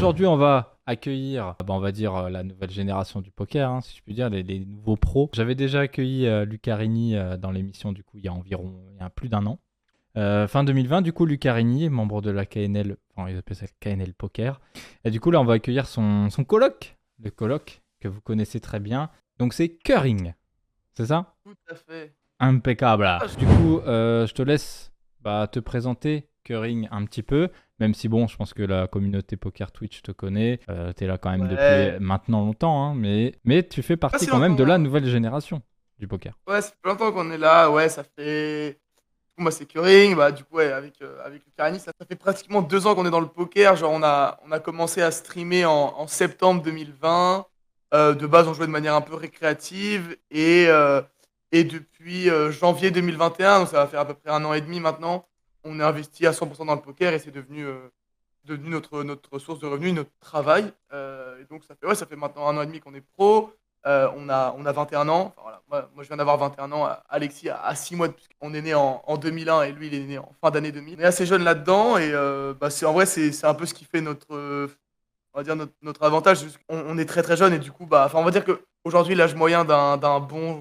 aujourd'hui, on va accueillir, on va dire, la nouvelle génération du poker, hein, si je puis dire, les nouveaux pros. J'avais déjà accueilli Lucarini dans l'émission, du coup, il y a plus d'un an. Fin 2020, du coup, Lucarini, membre de la KNL, enfin, ils appellent ça KNL Poker. Et du coup, là, on va accueillir son coloc, le coloc que vous connaissez très bien. Donc, c'est Köring, c'est ça? Tout à fait. Impeccable. Ah, je- Du coup, je te laisse te présenter, Köring, un petit peu. Même si, bon, je pense que la communauté poker Twitch te connaît. Tu es là quand même depuis Ouais. maintenant longtemps, hein, mais tu fais Pas partie si quand même de longtemps, la hein. nouvelle génération du poker. Ouais, ça fait longtemps qu'on est là. Ouais, ça fait. Du coup, moi, c'est Curing. Bah, du coup, ouais, avec le Carani, ça fait pratiquement 2 ans qu'on est dans le poker. Genre, on a commencé à streamer en septembre 2020. De base, on jouait de manière un peu récréative. Et depuis janvier 2021, donc ça va faire à peu près 1 an et demi maintenant, on est investi à 100% dans le poker et c'est devenu notre source de revenus, notre travail. Et donc, ça fait maintenant 1 an et demi qu'on est pro. On a 21 ans. Enfin, voilà. Moi, je viens d'avoir 21 ans. Alexis a 6 mois de plus. On est né en 2001 et lui, il est né en fin d'année 2000. On est assez jeune là-dedans et en vrai, c'est un peu ce qui fait on va dire notre avantage. C'est juste on est très très jeune et du coup, on va dire qu'aujourd'hui, l'âge moyen d'un bon,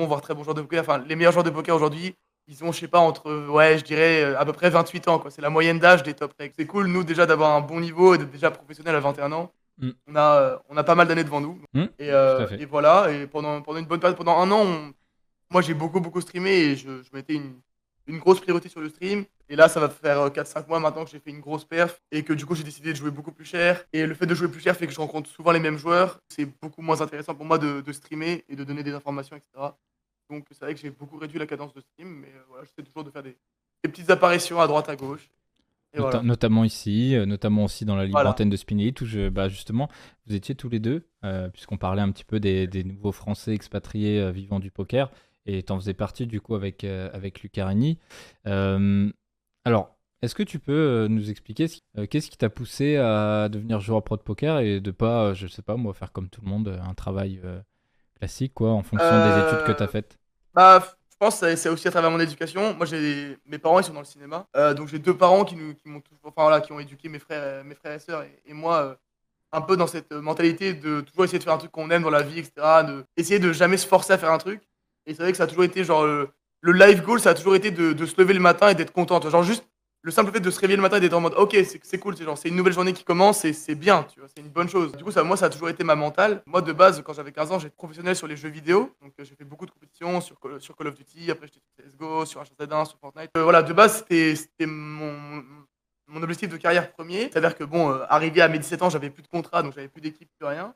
voire très bon joueur de poker, enfin, les meilleurs joueurs de poker aujourd'hui, ils ont, je sais pas, entre, ouais, je dirais à peu près 28 ans, quoi. C'est la moyenne d'âge des top recs. C'est cool, nous, déjà, d'avoir un bon niveau et d'être déjà professionnel à 21 ans. Mm. On a pas mal d'années devant nous. Mm, Et, tout à euh, fait. et voilà, et pendant une bonne période, pendant 1 an, moi j'ai beaucoup beaucoup streamé et je mettais une grosse priorité sur le stream. Et là, ça va faire 4-5 mois maintenant que j'ai fait une grosse perf et que du coup j'ai décidé de jouer beaucoup plus cher. Et le fait de jouer plus cher fait que je rencontre souvent les mêmes joueurs. C'est beaucoup moins intéressant pour moi de streamer et de donner des informations, etc. Donc c'est vrai que j'ai beaucoup réduit la cadence de stream, mais voilà, j'essaie toujours de faire des petites apparitions à droite, à gauche. Et voilà. Notamment ici, notamment aussi dans la libre Voilà. antenne de Spin Elite où justement, vous étiez tous les deux, puisqu'on parlait un petit peu des nouveaux Français expatriés vivant du poker, et tu en faisais partie du coup avec Lucarini. Euh, alors, est-ce que tu peux nous expliquer qu'est-ce qui t'a poussé à devenir joueur pro de poker et de pas, je sais pas moi, faire comme tout le monde, un travail classique quoi, en fonction des études que tu as Euh, faites? Je pense que c'est aussi à travers mon éducation. Moi, mes parents, ils sont dans le cinéma. Donc, j'ai deux parents qui m'ont toujours, enfin, voilà, qui ont éduqué mes frères et sœurs et moi, un peu dans cette mentalité de toujours essayer de faire un truc qu'on aime dans la vie, etc. Essayer de jamais se forcer à faire un truc. Et c'est vrai que ça a toujours été, genre, le life goal, ça a toujours été de se lever le matin et d'être content. Tu vois. Genre, juste le simple fait de se réveiller le matin et d'être en mode, ok, c'est cool, c'est une nouvelle journée qui commence, c'est bien, tu vois, c'est une bonne chose. Du coup, moi, ça a toujours été ma mentale. Moi, de base, quand j'avais 15 ans, j'étais professionnel sur les jeux vidéo. Donc, j'ai fait beaucoup de compétitions sur Call of Duty, après, j'étais sur CSGO, sur H1Z1, sur Fortnite. Voilà, de base, c'était mon objectif de carrière premier. C'est-à-dire que, bon, arrivé à mes 17 ans, j'avais plus de contrat, donc j'avais plus d'équipe, plus rien.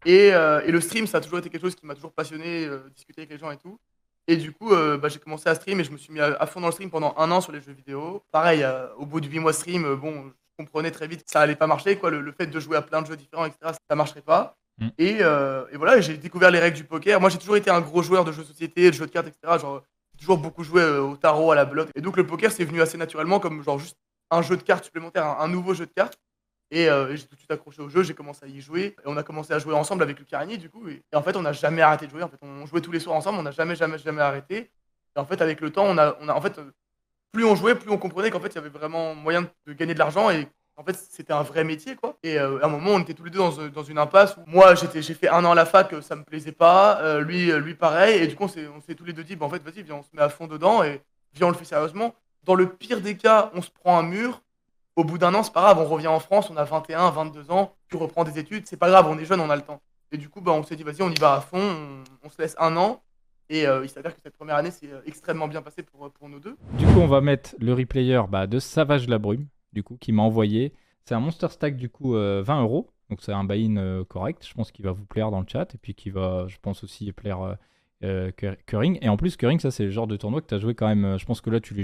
Et le stream, ça a toujours été quelque chose qui m'a toujours passionné, discuter avec les gens et tout. Et du coup, j'ai commencé à stream et je me suis mis à fond dans le stream pendant 1 an sur les jeux vidéo. Pareil, au bout de 8 mois de stream, bon, je comprenais très vite que ça allait pas marcher, quoi. Le fait de jouer à plein de jeux différents, etc., ça marcherait pas. Mm. Et voilà, j'ai découvert les règles du poker. Moi, j'ai toujours été un gros joueur de jeux de société, de jeux de cartes, etc. Genre, j'ai toujours beaucoup joué au tarot, à la belote. Et donc, le poker, c'est venu assez naturellement comme genre juste un jeu de cartes supplémentaire, un nouveau jeu de cartes. Et j'ai tout de suite accroché au jeu, j'ai commencé à y jouer. Et on a commencé à jouer ensemble avec le Carigny, du coup. Et en fait, on n'a jamais arrêté de jouer. En fait, on jouait tous les soirs ensemble, on n'a jamais, jamais, jamais arrêté. Et en fait, avec le temps, en fait, plus on jouait, plus on comprenait qu'en fait, il y avait vraiment moyen de gagner de l'argent. Et en fait, c'était un vrai métier, quoi. Et à un moment, on était tous les deux dans une impasse où moi, j'ai fait 1 an à la fac, ça me plaisait pas. Lui, pareil. Et du coup, on s'est tous les deux dit, bah, en fait, vas-y, viens, on se met à fond dedans et viens, on le fait sérieusement. Dans le pire des cas, on se prend un mur. Au bout d'1 an, c'est pas grave, on revient en France, on a 21, 22 ans, tu reprends des études, c'est pas grave, on est jeune, on a le temps. Et du coup, on s'est dit, vas-y, on y va à fond, on se laisse 1 an. Et il s'avère que cette première année s'est extrêmement bien passée pour nous deux. Du coup, on va mettre le replayer de Savage Labrume, du coup, qui m'a envoyé. C'est un Monster Stack, du coup, 20 euros. Donc, c'est un buy-in correct. Je pense qu'il va vous plaire dans le chat. Et puis, qui va, je pense aussi, plaire Köring. Et en plus, Köring, ça, c'est le genre de tournoi que tu as joué quand même. Je pense que là, tu les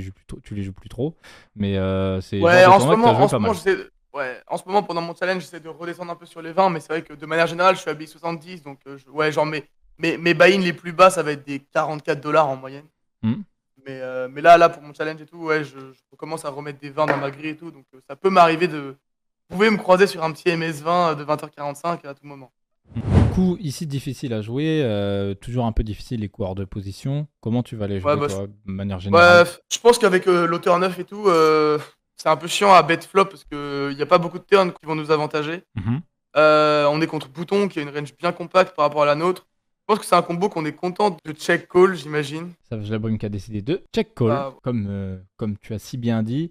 joues plus trop. Mais c'est le genre Ouais, de tournoi que tu as joué pas mal. ouais, en ce moment, pendant mon challenge, j'essaie de redescendre un peu sur les 20, mais c'est vrai que de manière générale, je suis à BI 70, donc ouais, genre mes buy-in les plus bas, ça va être des 44 dollars en moyenne. Hmm. Mais là, pour mon challenge et tout, ouais, je commence à remettre des 20 dans ma grille et tout, donc ça peut m'arriver de. Vous pouvez me croiser sur un petit MS20 de 20h45 à tout moment. Du coup, ici, difficile à jouer. Toujours un peu difficile les coureurs de position. Comment tu vas les Ouais, jouer, toi, de manière générale? ouais, je pense qu'avec l'auteur neuf et tout, c'est un peu chiant à bet flop parce qu'il n'y a pas beaucoup de turns qui vont nous avantager. Mhm. On est contre Bouton qui a une range bien compacte par rapport à la nôtre. Je pense que c'est un combo qu'on est content de check call, j'imagine. Savage Labrum qui a décidé de check call, Bah, comme tu as si bien dit.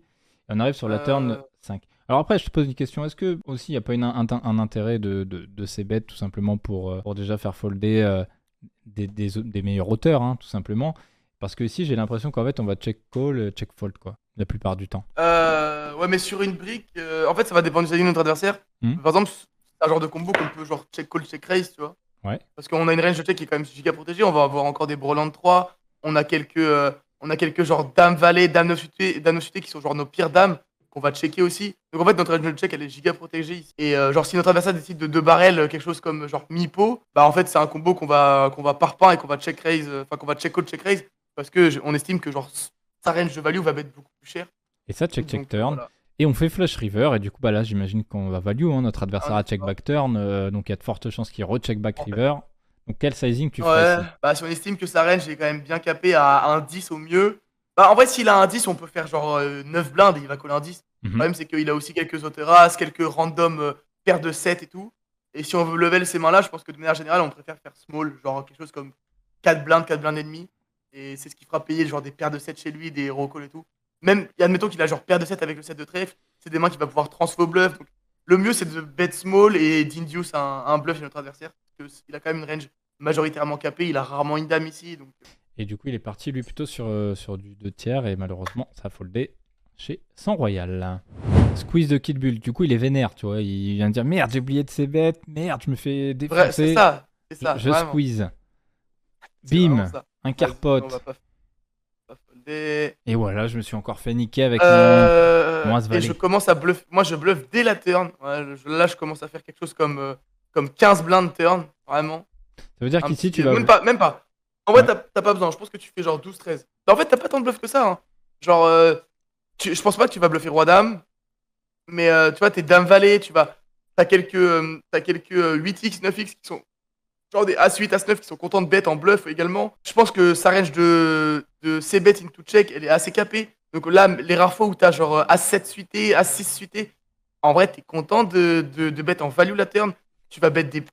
Et on arrive sur la turn euh, 5. Alors après, je te pose une question. Est-ce que aussi il n'y a pas un intérêt de ces bêtes tout simplement pour déjà faire folder des meilleurs auteurs, hein, tout simplement. Parce que ici, j'ai l'impression qu'en fait, on va check call, check fold, quoi, la plupart du temps. ouais, mais sur une brique, en fait, ça va dépendre du sizing de notre adversaire. Hmm. Par exemple, c'est un genre de combo qu'on peut genre check call, check raise, tu vois. Ouais. Parce qu'on a une range de check qui est quand même giga protégée. On va avoir encore des Broland 3. On a quelques genre Dame Valet, Dame 9 suité qui sont genre nos pires dames qu'on va checker aussi. Donc en fait, notre range de check elle est giga protégée ici. Et genre, si notre adversaire décide de 2 barrel, quelque chose comme genre mi-pot, bah en fait, c'est un combo qu'on va par pain et qu'on va check raise, enfin qu'on va check call, check raise. Parce que on estime que genre sa range de value va être beaucoup plus cher. Et ça, check, check Donc turn. voilà. Et on fait flush river. Et du coup, bah là, j'imagine qu'on va value. Hein, notre adversaire Un a autre check pas. back turn. Donc il y a de fortes chances qu'il recheck back En fait. river. Donc quel sizing tu ferais Ouais, ici? bah si on estime que sa range est quand même bien capée à un 10 au mieux. Bah en vrai, s'il a un 10, on peut faire genre 9 blindes et il va coller un 10. Le Mhm. problème, c'est qu'il a aussi quelques auto-races, quelques random paires de 7 et tout. Et si on veut level ces mains-là, je pense que de manière générale, on préfère faire small, genre quelque chose comme 4 blindes et demi. Et c'est ce qui fera payer genre des paires de 7 chez lui, des hero calls et tout. Même, admettons qu'il a genre paire de 7 avec le 7 de trèfle, c'est des mains qu'il va pouvoir transfo bluff. Donc, le mieux, c'est de bet small et d'induce un bluff chez notre adversaire. Parce qu'il a quand même une range majoritairement capée, il a rarement une dame ici. Donc, Et du coup, il est parti lui plutôt sur du 2 tiers. Et malheureusement, ça a foldé chez Sang Royal. Squeeze de Kid Bull. Du coup, il est vénère, tu vois. Il vient de dire merde, j'ai oublié de ses bêtes. Merde, je me fais vrai, c'est défoncer. ça, c'est Je, ça, je vraiment. squeeze. C'est vraiment Bim. ça. Un Vas-y, on va carpote. pas folder. Et voilà, je me suis encore fait niquer avec mon As Et je Valet. commence à bluff. Moi, je bluffe dès la turn. Ouais, là, je commence à faire quelque chose comme 15 blindes turn. Vraiment. Ça veut dire Un qu'ici, petit. tu vas. Même pas, même pas. En vrai, Ouais. t'as pas besoin. Je pense que tu fais genre 12-13. En fait, t'as pas tant de bluff que ça. Hein. Genre, je pense pas que tu vas bluffer Roi-Dame. Mais tu vois, tes Dame-Valet, t'as quelques 8x, 9x qui sont genre des As-8, As-9 qui sont contents de bet en bluff également. Je pense que sa range de C-bet into check, elle est assez capée. Donc là, les rares fois où t'as genre As-7 suité, As-6 suité, en vrai, t'es content de bet en value la turn. T'es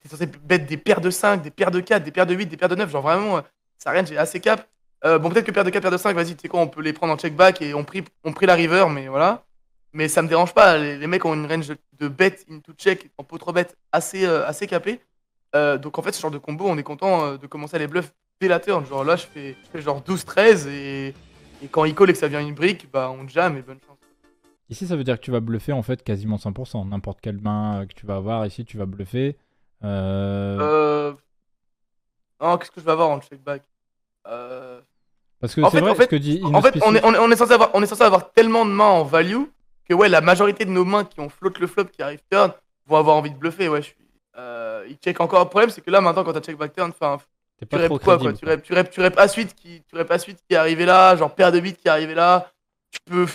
censé bet des paires de 5, des paires de 4, des paires de 8, des paires de 9. Genre vraiment, sa range est assez cap. Bon, peut-être que paire de 4, paire de 5, vas-y, tu sais quoi, on peut les prendre en check back et on prie la river, mais voilà. Mais ça me dérange pas. Les mecs ont une range de bet into check en pot 3 bet assez capée. Donc en fait, ce genre de combo, on est content de commencer à les bluff dès la turn. Genre là, je fais genre 12-13 et quand il call et que ça vient une brique, bah on jam et bonne chance. Ici, ça veut dire que tu vas bluffer en fait quasiment 100%. N'importe quelle main que tu vas avoir, ici, tu vas bluffer. Euh... Non, qu'est-ce que je vais avoir en check back euh... Parce que En c'est fait, en vrai, ce que fait, dit en fait, Inauspicious. on est censé avoir tellement de mains en value que ouais, la majorité de nos mains qui ont float le flop qui arrivent turn vont avoir envie de bluffer. Ouais, ils check encore. Le problème, c'est que là maintenant, quand t'as check back turn, enfin, T'es tu pas rep trop quoi, quoi? crédible, Tu quoi. rep, tu rep, tu rep A8 qui est arrivé là, genre paire de 8 qui est arrivé là. Tu peux.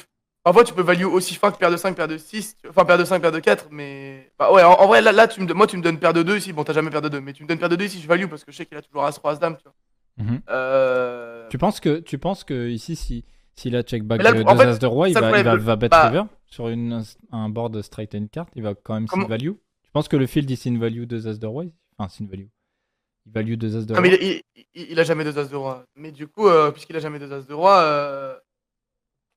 Parfois, tu peux value aussi fin que paire de 5 paire de 6 enfin paire de 5 paire de 4 mais. Bah ouais, en vrai, là moi, tu me donnes paire de 2 ici. Bon, t'as jamais paire de 2 mais tu me donnes paire de 2 ici, je value parce que je sais qu'il a toujours As-Roi, As-Dame, tu vois. Mhm. Euh... Tu penses que ici, s'il a check back Mais là, de en 2 As fait, de roi, c'est il ça le va, il problème. va, va bet Bah, river sur un board straight and card, il va quand même sin comment. value. Tu penses que le field il sin value 2 As de roi ici? Enfin, sin value. Il value 2 As de Non, mais roi. il a jamais 2 As de roi. Mais du coup, puisqu'il a jamais 2 As de roi,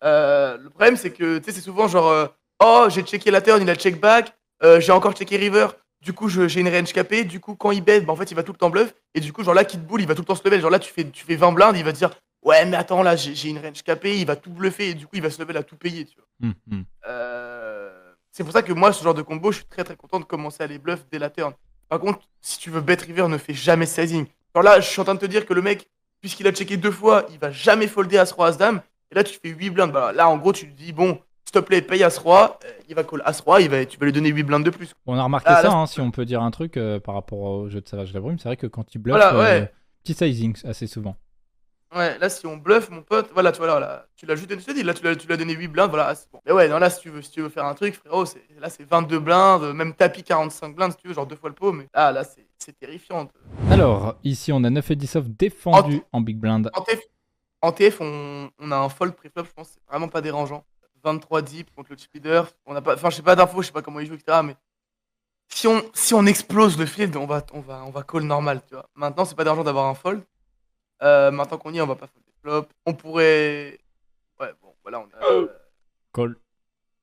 le problème, c'est que tu sais, c'est souvent genre oh, j'ai checké la turn, il a check back, j'ai encore checké river, du coup, j'ai une range capée, du coup, quand il bet, bah, en fait, il va tout le temps bluff, et du coup, genre là, Kid Bull, il va tout le temps se level. Genre là, tu fais 20 blindes, il va te dire ouais, mais attends, là, j'ai une range capée, il va tout bluffer, et du coup, il va se level à tout payer, tu vois. Mhm. C'est pour ça que moi, ce genre de combo, je suis très très content de commencer à les bluff dès la turn. Par contre, si tu veux bet river, ne fais jamais sizing. Genre là, je suis en train de te dire que le mec, puisqu'il a checké 2 fois, il va jamais folder As-Roi, As-Dame. Et là, tu fais 8 blindes. Bah, là, en gros, tu lui dis, bon, s'il te plaît, paye As-Roi. Il va call As-Roi, tu vas lui donner 8 blindes de plus. On a remarqué Là, ça, là, hein, si on peut dire un truc par rapport au jeu de Savage Labrum, c'est vrai que quand il bluffe, voilà, ouais. petit sizing assez souvent. Ouais, là, si on bluffe, mon pote, voilà, tu vois, là, tu l'as juste donné, je te dis, là, tu l'as donné 8 blindes, voilà, c'est bon. Mais ouais, non, là, si tu veux faire un truc, frérot, là, c'est 22 blindes, même tapis 45 blindes, si tu veux, genre 2 fois le pot, mais là, c'est terrifiant. Alors, ici, on a 9 et 10 off En, défendu en big blind. en TF, en TF, on a un fold préflop, je pense, c'est vraiment pas dérangeant. 23 deep contre le chip leader. On n'a pas, enfin, je sais pas d'infos, je sais pas comment il joue, etc. Mais si on explose le field, on va call normal, tu vois. Maintenant, c'est pas d'argent d'avoir un fold. Maintenant qu'on y est, on va pas fold des flops. On pourrait. Ouais, bon, voilà, on a. Call.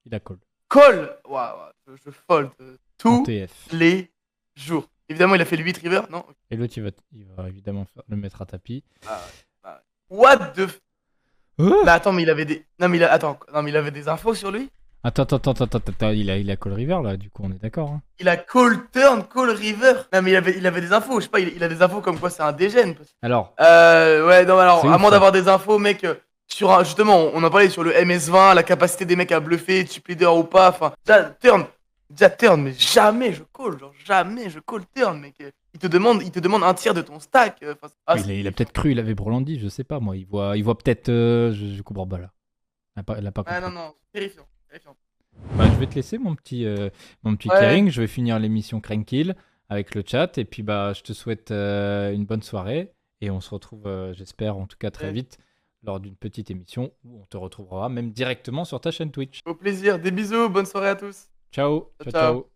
Il a call. Call! Waouh, je fold En tous TF. les jours. Évidemment, il a fait le 8 river, non? Et l'autre, il va évidemment le mettre à tapis. Ah ouais, ah ouais. What the. Oh Mais attends, mais il avait des. Non, mais attends, non, mais il avait des infos sur lui? attends, il a call river là, du coup, on est d'accord. Hein. Il a call turn, call river. Non, mais il avait des infos, je sais pas, il a des infos comme quoi c'est un dégène. Alors, Ouais, non, mais alors, c'est à ouf moins ça. d'avoir des infos, mec, justement, on en parlait sur le MS20, la capacité des mecs à bluffer, chip leader ou pas, enfin, déjà turn, mais jamais je call, genre, jamais je call turn, mec. Il te demande un tiers de ton stack. Il a, C'est il a terrifiant. peut-être cru, il avait Brolandi, je sais pas moi. Il voit peut-être. Je comprends pas là. Il a pas Ouais, non, compris. non, terrifiant, terrifiant. Bah, je vais te laisser mon petit Ouais, Kering. Je vais finir l'émission Crankill avec le chat. Et puis bah, je te souhaite une bonne soirée. Et on se retrouve, j'espère, en tout cas très ouais. vite, lors d'une petite émission où on te retrouvera même directement sur ta chaîne Twitch. Au plaisir, des bisous, bonne soirée à tous. Ciao, Ciao, ciao, ciao. ciao.